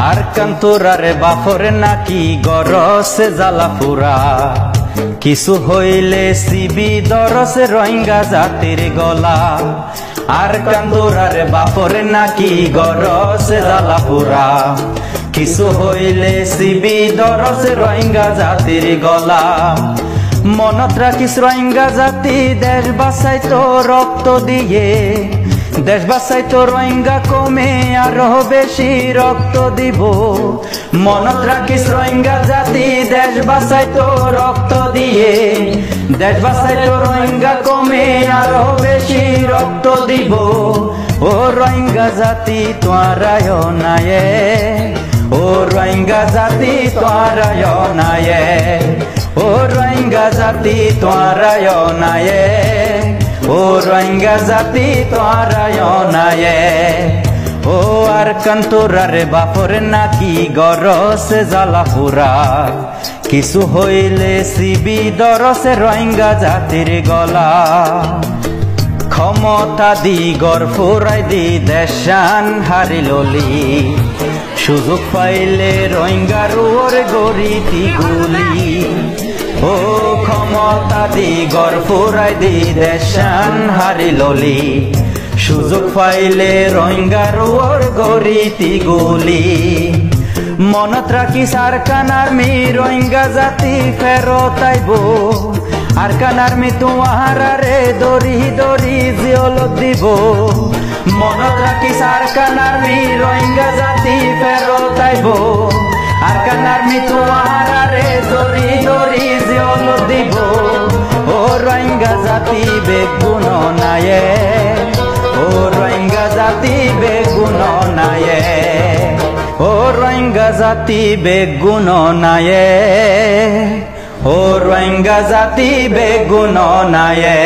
আর কান্তরারে বাপরে নাকি গরসে জ্বালা পুরা কিছু হইলে সিবি দরসে রোহিঙ্গা জাতির গলা আর কান্তরারে বাপরে নাকি গরসে জ্বালা পুরা কিছু হইলে সিবি দরসে রোহিঙ্গা জাতির গলা মনত রাখিস রোহিঙ্গা জাতি দেশ বাঁচাইতো রক্ত দিয়ে দেশ বাঁচাইতো রোহিঙ্গা কমে আরো বেশি রক্ত দিব মনত রাখিস রোহিঙ্গা জাতি দেশ বাঁচাইতো রক্ত দিয়ে দেশ বাঁচাইতো রোহিঙ্গা কমে আরো বেশি রক্ত দিব ও রোহিঙ্গা জাতি তোরায় নায়ে ও রোহিঙ্গা জাতি তোরায় নায়ে ও রোহিঙ্গা জাতি তোরায় নায়ে ও রোহিঙ্গা জাতি তোরায় নায়ে ও আর কান্তরারে বাপরে নাকি গরসে জ্বালা পুরা কিছু হইলে সিবি দরসে রোহিঙ্গা জাতির গলা ক্ষমতা দি গড় ফুরাই দি দেশান হারি ললি সুযোগ পাইলে রোহিঙ্গার ওর গরিতি গুলি ও ক্ষমতা দি গড় ফুরাই দি দেশান হারি ললি সুযোগ পাইলে রোহিঙ্গার ওর গরিতি গুলি মনত রাখিস আরকান আর্মি রোহিঙ্গা জাতি ফেরত আইব আরকান আর্মি তোমারে দড়ি দড়ি জিয়লত দিব মনত রাখিস আরকান আর্মি রোহিঙ্গা জাতি ফেরত আইব আরকান আর্মি তোমারে দড়ি দড়ি জিয়লত দিব ও রোহিঙ্গা জাতি বেগুন নায়ে ও রোহিঙ্গা জাতি বেগুন নায়ে ও রোহিঙ্গা জাতি বেগুন নায়ে ও রোহিঙ্গা জাতি বেগুন নায়ে।